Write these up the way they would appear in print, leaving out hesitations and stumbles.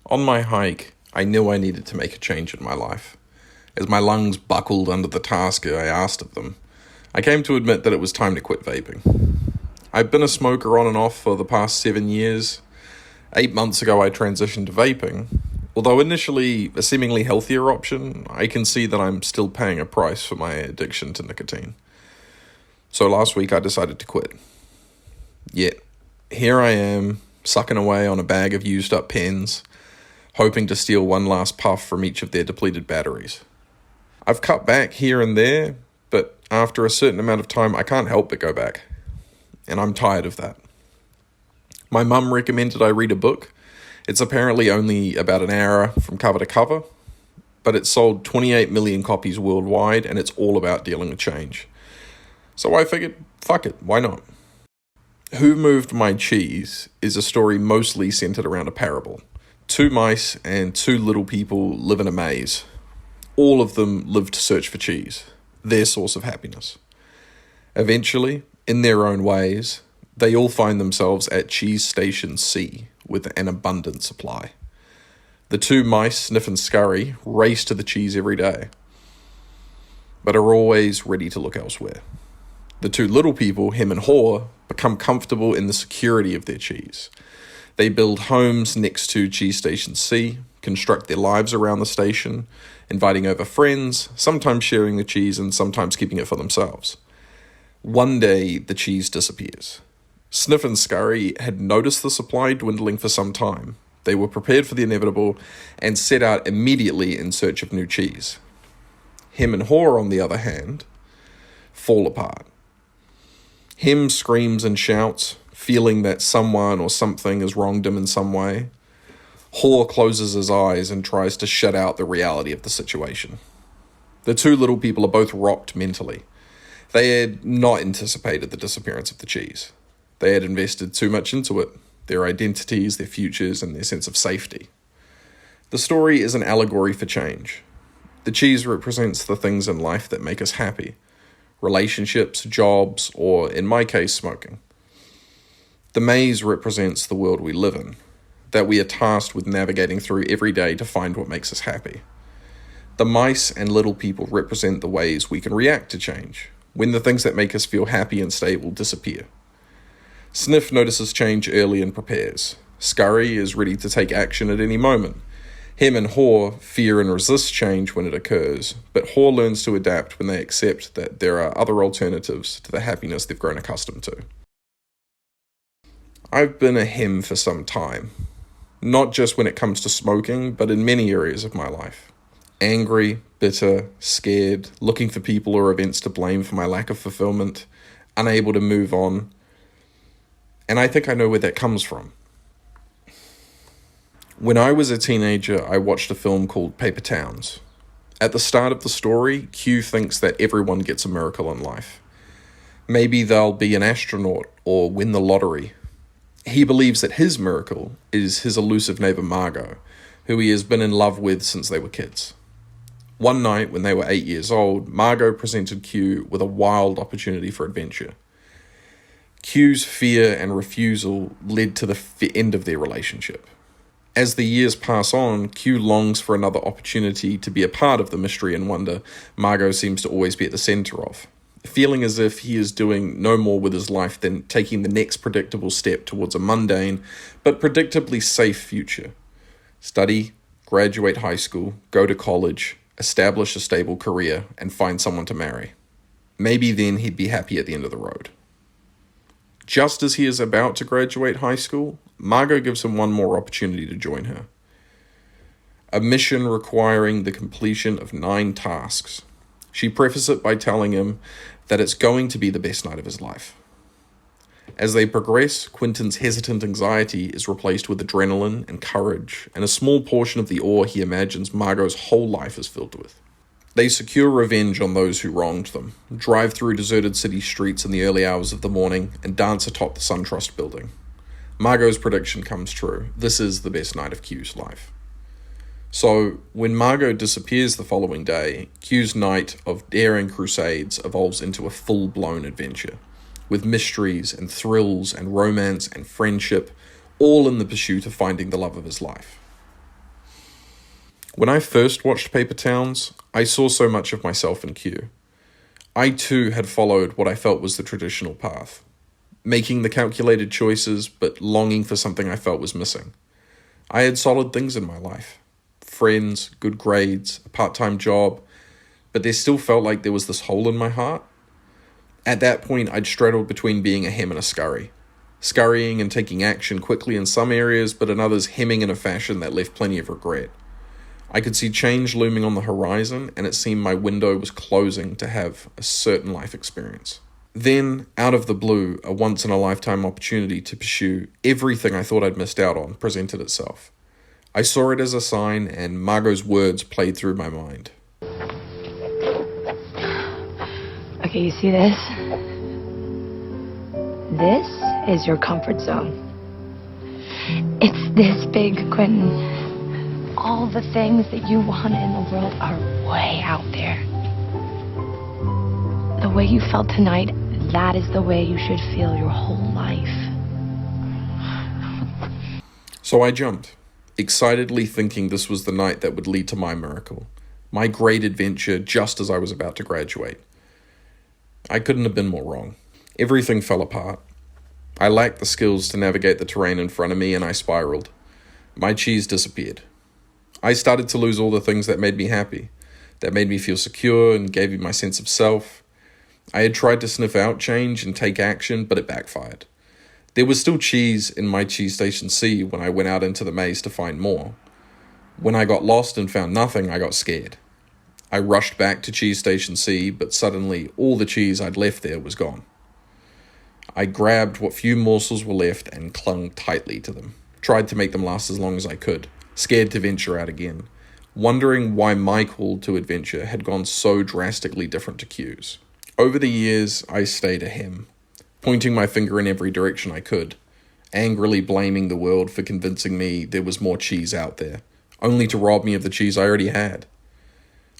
On my hike, I knew I needed to make a change in my life. As my lungs buckled under the task I asked of them, I came to admit that it was time to quit vaping. I've been a smoker on and off for the past 7 years. 8 months ago, I transitioned to vaping. Although initially a seemingly healthier option, I can see that I'm still paying a price for my addiction to nicotine. So last week, I decided to quit. Yet, here I am, sucking away on a bag of used up pens, hoping to steal one last puff from each of their depleted batteries. I've cut back here and there, but after a certain amount of time, I can't help but go back. And I'm tired of that. My mum recommended I read a book. It's apparently only about an hour from cover to cover, but it's sold 28 million copies worldwide, and it's all about dealing with change. So I figured, fuck it, why not? Who Moved My Cheese is a story mostly centered around a parable. 2 mice and 2 little people live in a maze. All of them live to search for cheese, their source of happiness. Eventually, in their own ways, they all find themselves at Cheese Station C with an abundant supply. The 2 mice, Sniff and Scurry, race to the cheese every day, but are always ready to look elsewhere. The 2 little people, Hem and Haw, become comfortable in the security of their cheese. They build homes next to Cheese Station C, construct their lives around the station, inviting over friends, sometimes sharing the cheese and sometimes keeping it for themselves. One day, the cheese disappears. Sniff and Scurry had noticed the supply dwindling for some time. They were prepared for the inevitable and set out immediately in search of new cheese. Hem and Haw, on the other hand, fall apart. Hem screams and shouts, feeling that someone or something has wronged him in some way. Haw closes his eyes and tries to shut out the reality of the situation. The 2 little people are both rocked mentally. They had not anticipated the disappearance of the cheese. They had invested too much into it, their identities, their futures, and their sense of safety. The story is an allegory for change. The cheese represents the things in life that make us happy. Relationships, jobs, or in my case, smoking. The maze represents the world we live in, that we are tasked with navigating through every day to find what makes us happy. The mice and little people represent the ways we can react to change, when the things that make us feel happy and stable disappear. Sniff notices change early and prepares. Scurry is ready to take action at any moment. Hem and Haw fear and resist change when it occurs, but Haw learns to adapt when they accept that there are other alternatives to the happiness they've grown accustomed to. I've been a Hem for some time, not just when it comes to smoking, but in many areas of my life. Angry, bitter, scared, looking for people or events to blame for my lack of fulfillment, unable to move on. And I think I know where that comes from. When I was a teenager, I watched a film called Paper Towns. At the start of the story, Q thinks that everyone gets a miracle in life. Maybe they'll be an astronaut or win the lottery. He believes that his miracle is his elusive neighbor Margot, who he has been in love with since they were kids. One night, when they were 8 years old, Margot presented Q with a wild opportunity for adventure. Q's fear and refusal led to the end of their relationship. As the years pass on, Q longs for another opportunity to be a part of the mystery and wonder Margot seems to always be at the center of, feeling as if he is doing no more with his life than taking the next predictable step towards a mundane but predictably safe future. Study, graduate high school, go to college, establish a stable career, and find someone to marry. Maybe then he'd be happy at the end of the road. Just as he is about to graduate high school, Margot gives him one more opportunity to join her. A mission requiring the completion of 9 tasks. She prefaces it by telling him that it's going to be the best night of his life. As they progress, Quentin's hesitant anxiety is replaced with adrenaline and courage, and a small portion of the awe he imagines Margot's whole life is filled with. They secure revenge on those who wronged them, drive through deserted city streets in the early hours of the morning, and dance atop the SunTrust building. Margot's prediction comes true. This is the best night of Q's life. So, when Margot disappears the following day, Q's night of daring crusades evolves into a full-blown adventure, with mysteries and thrills and romance and friendship, all in the pursuit of finding the love of his life. When I first watched Paper Towns, I saw so much of myself in Q. I too had followed what I felt was the traditional path, making the calculated choices but longing for something I felt was missing. I had solid things in my life, friends, good grades, a part-time job, but there still felt like there was this hole in my heart. At that point, I'd straddled between being a hem and a scurry, scurrying and taking action quickly in some areas, but in others hemming in a fashion that left plenty of regret. I could see change looming on the horizon, and it seemed my window was closing to have a certain life experience. Then, out of the blue, a once-in-a-lifetime opportunity to pursue everything I thought I'd missed out on presented itself. I saw it as a sign, and Margot's words played through my mind. Okay, you see this? This is your comfort zone. It's this big, Quentin. All the things that you want in the world are way out there. The way you felt tonight, that is the way you should feel your whole life. So I jumped, excitedly thinking this was the night that would lead to my miracle, my great adventure just as I was about to graduate. I couldn't have been more wrong. Everything fell apart. I lacked the skills to navigate the terrain in front of me, and I spiraled. My cheese disappeared. I started to lose all the things that made me happy, that made me feel secure and gave me my sense of self. I had tried to sniff out change and take action, but it backfired. There was still cheese in my Cheese Station C when I went out into the maze to find more. When I got lost and found nothing, I got scared. I rushed back to Cheese Station C, but suddenly all the cheese I'd left there was gone. I grabbed what few morsels were left and clung tightly to them, tried to make them last as long as I could, scared to venture out again, wondering why my call to adventure had gone so drastically different to Q's. Over the years, I stayed a hem, pointing my finger in every direction I could, angrily blaming the world for convincing me there was more cheese out there, only to rob me of the cheese I already had.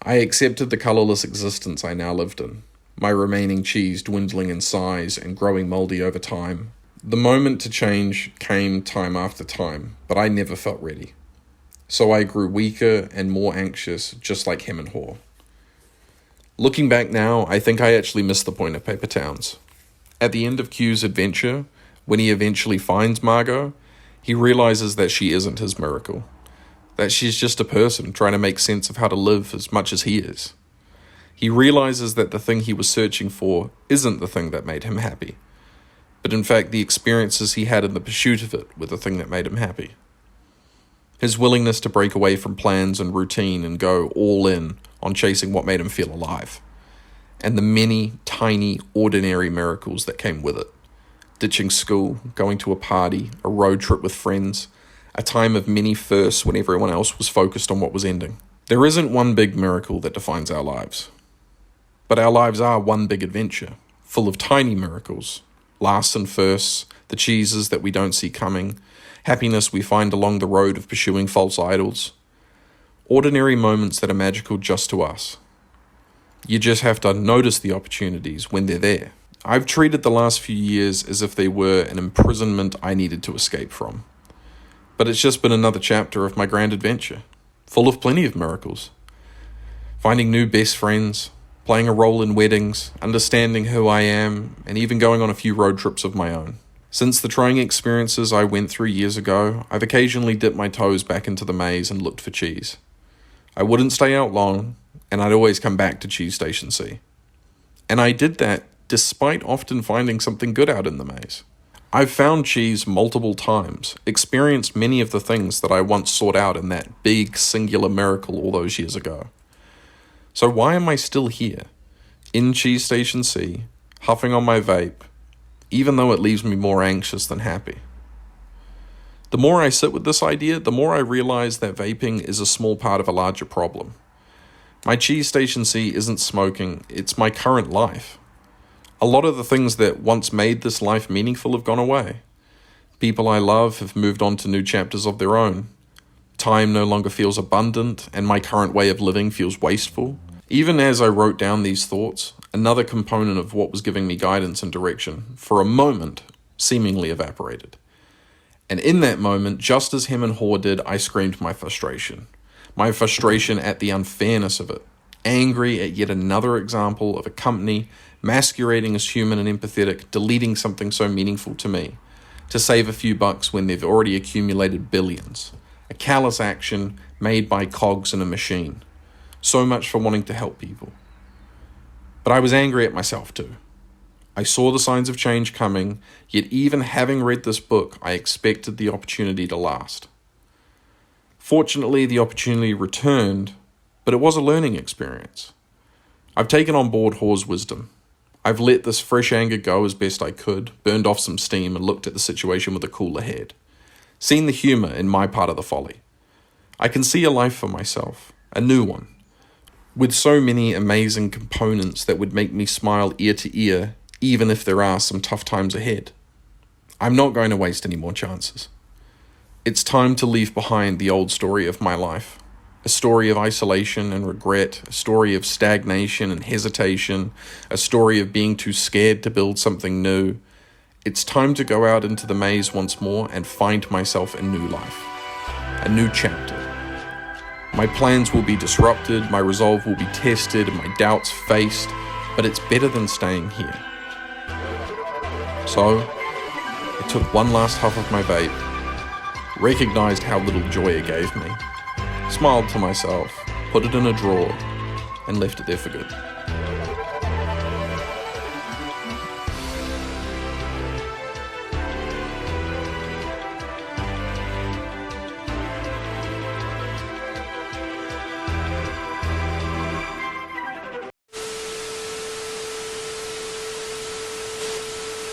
I accepted the colorless existence I now lived in, my remaining cheese dwindling in size and growing moldy over time. The moment to change came time after time, but I never felt ready. So I grew weaker and more anxious, just like him and Haw. Looking back now, I think I actually missed the point of Paper Towns. At the end of Q's adventure, when he eventually finds Margot, he realizes that she isn't his miracle, that she's just a person trying to make sense of how to live as much as he is. He realizes that the thing he was searching for isn't the thing that made him happy, but in fact the experiences he had in the pursuit of it were the thing that made him happy. His willingness to break away from plans and routine and go all in on chasing what made him feel alive, and the many, tiny, ordinary miracles that came with it. Ditching school, going to a party, a road trip with friends, a time of many firsts when everyone else was focused on what was ending. There isn't one big miracle that defines our lives, but our lives are one big adventure, full of tiny miracles, lasts and firsts, the cheeses that we don't see coming, happiness we find along the road of pursuing false idols. Ordinary moments that are magical just to us. You just have to notice the opportunities when they're there. I've treated the last few years as if they were an imprisonment I needed to escape from. But it's just been another chapter of my grand adventure, full of plenty of miracles. Finding new best friends, playing a role in weddings, understanding who I am, and even going on a few road trips of my own. Since the trying experiences I went through years ago, I've occasionally dipped my toes back into the maze and looked for cheese. I wouldn't stay out long, and I'd always come back to Cheese Station C. And I did that despite often finding something good out in the maze. I've found cheese multiple times, experienced many of the things that I once sought out in that big singular miracle all those years ago. So why am I still here, in Cheese Station C, huffing on my vape, even though it leaves me more anxious than happy? The more I sit with this idea, the more I realize that vaping is a small part of a larger problem. My Cheese Station C isn't smoking, it's my current life. A lot of the things that once made this life meaningful have gone away. People I love have moved on to new chapters of their own. Time no longer feels abundant, and my current way of living feels wasteful. Even as I wrote down these thoughts, another component of what was giving me guidance and direction, for a moment, seemingly evaporated. And in that moment, just as him and Haw did, I screamed my frustration. my frustration at the unfairness of it, angry at yet another example of a company masquerading as human and empathetic, deleting something so meaningful to me, to save a few bucks when they've already accumulated billions. A callous action made by cogs in a machine. So much for wanting to help people. But I was angry at myself too. I saw the signs of change coming, yet even having read this book, I expected the opportunity to last. Fortunately, the opportunity returned, but it was a learning experience. I've taken on board Hoar's wisdom. I've let this fresh anger go as best I could, burned off some steam and looked at the situation with a cooler head. Seen the humour in my part of the folly. I can see a life for myself, a new one, with so many amazing components that would make me smile ear to ear, even if there are some tough times ahead. I'm not going to waste any more chances. It's time to leave behind the old story of my life. A story of isolation and regret, a story of stagnation and hesitation, a story of being too scared to build something new. It's time to go out into the maze once more and find myself a new life, a new chapter. My plans will be disrupted, my resolve will be tested, and my doubts faced, but it's better than staying here. So, I took one last huff of my vape, recognized how little joy it gave me, smiled to myself, put it in a drawer, and left it there for good.